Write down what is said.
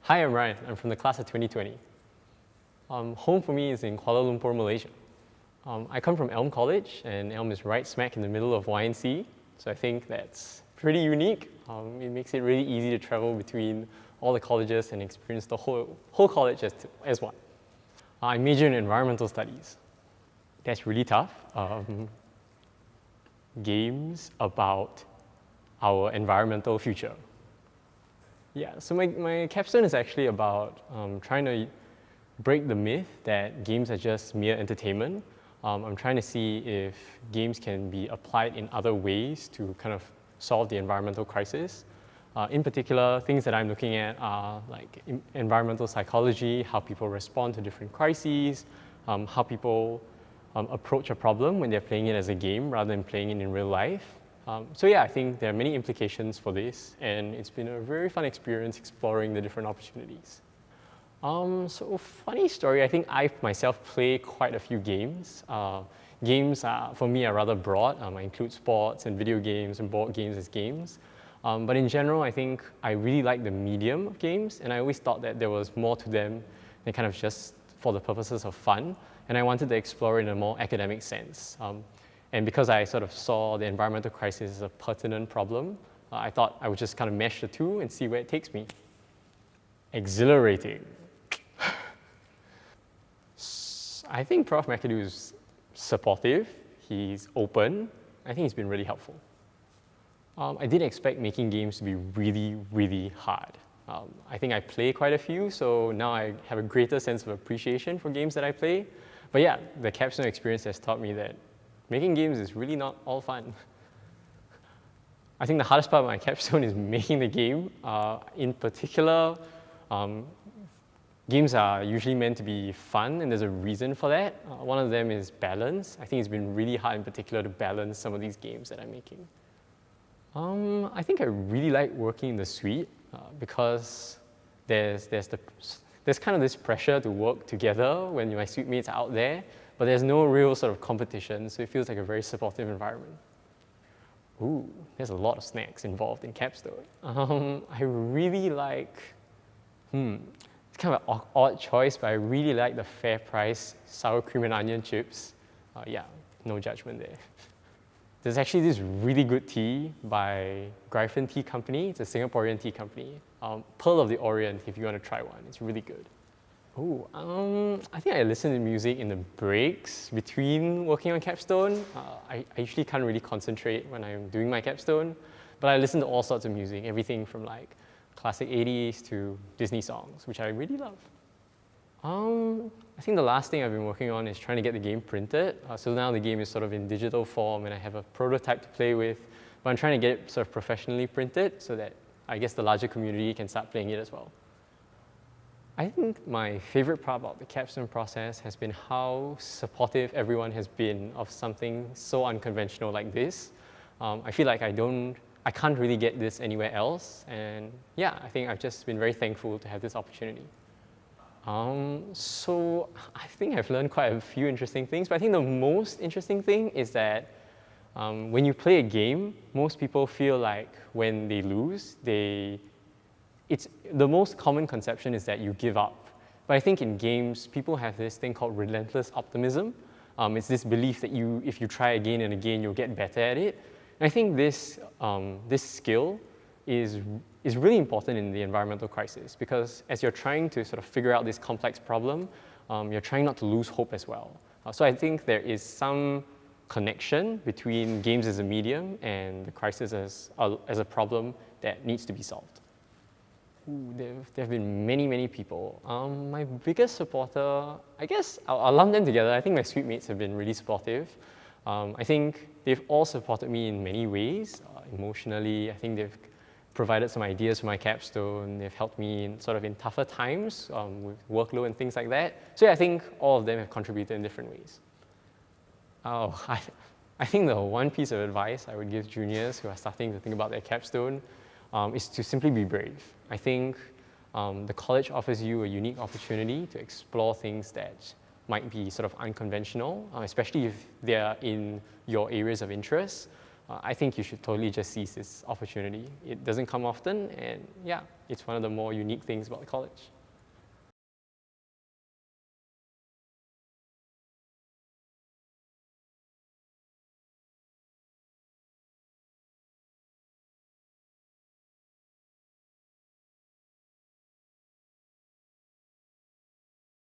Hi, I'm Ryan. I'm from the class of 2020. Home for me is in Kuala Lumpur, Malaysia. I come from Elm College, and Elm is right smack in the middle of YNC, so I think that's pretty unique. It makes it really easy to travel between all the colleges and experience the whole college as one. I major in environmental studies. That's really tough. Games about our environmental future. Yeah, so my capstone is actually about trying to break the myth that games are just mere entertainment. I'm trying to see if games can be applied in other ways to kind of solve the environmental crisis. In particular, things that I'm looking at are like environmental psychology, how people respond to different crises, how people approach a problem when they're playing it as a game rather than playing it in real life. So yeah, I think there are many implications for this, and it's been a very fun experience exploring the different opportunities. So funny story, I think I myself play quite a few games. Games for me are rather broad. I include sports and video games and board games as games. But in general, I think I really like the medium of games, and I always thought that there was more to them than kind of just for the purposes of fun. And I wanted to explore it in a more academic sense. And because I sort of saw the environmental crisis as a pertinent problem, I thought I would just kind of mesh the two and see where it takes me. Exhilarating. I think Prof. McAdoo is supportive, he's open. I think he's been really helpful. I didn't expect making games to be really, really hard. I think I play quite a few, so now I have a greater sense of appreciation for games that I play. But yeah, the capstone experience has taught me that making games is really not all fun. I think the hardest part of my capstone is making the game. In particular, games are usually meant to be fun, and there's a reason for that. One of them is balance. I think it's been really hard in particular to balance some of these games that I'm making. I think I really like working in the suite because there's kind of this pressure to work together when my suite mates are out there, but there's no real sort of competition, so it feels like a very supportive environment. Ooh, there's a lot of snacks involved in capstone. I really like, it's kind of an odd choice, but I really like the Fair Price sour cream and onion chips. Yeah, no judgment there. There's actually this really good tea by Gryphon Tea Company. It's a Singaporean tea company. Pearl of the Orient, if you want to try one, it's really good. Oh, I think I listen to music in the breaks between working on capstone. I usually can't really concentrate when I'm doing my capstone, but I listen to all sorts of music, everything from like classic 80s to Disney songs, which I really love. I think the last thing I've been working on is trying to get the game printed. So now the game is sort of in digital form and I have a prototype to play with, but I'm trying to get it sort of professionally printed so that I guess the larger community can start playing it as well. I think my favorite part about the capstone process has been how supportive everyone has been of something so unconventional like this. I feel like I can't really get this anywhere else, and yeah, I think I've just been very thankful to have this opportunity. So I think I've learned quite a few interesting things, but I think the most interesting thing is that when you play a game, most people feel like when they lose, the most common conception is that you give up. But I think in games, people have this thing called relentless optimism. It's this belief that if you try again and again, you'll get better at it. And I think this skill is really important in the environmental crisis because as you're trying to sort of figure out this complex problem, you're trying not to lose hope as well. So I think there is some connection between games as a medium and the crisis as a problem that needs to be solved. There have been many, many people. My biggest supporter, I guess I'll lump them together. I think my suite mates have been really supportive. I think they've all supported me in many ways. Emotionally, I think they've provided some ideas for my capstone. They've helped me in tougher times with workload and things like that. So yeah, I think all of them have contributed in different ways. I think the one piece of advice I would give juniors who are starting to think about their capstone is to simply be brave. I think the college offers you a unique opportunity to explore things that might be sort of unconventional, especially if they are in your areas of interest. I think you should totally just seize this opportunity. It doesn't come often, and yeah, it's one of the more unique things about college.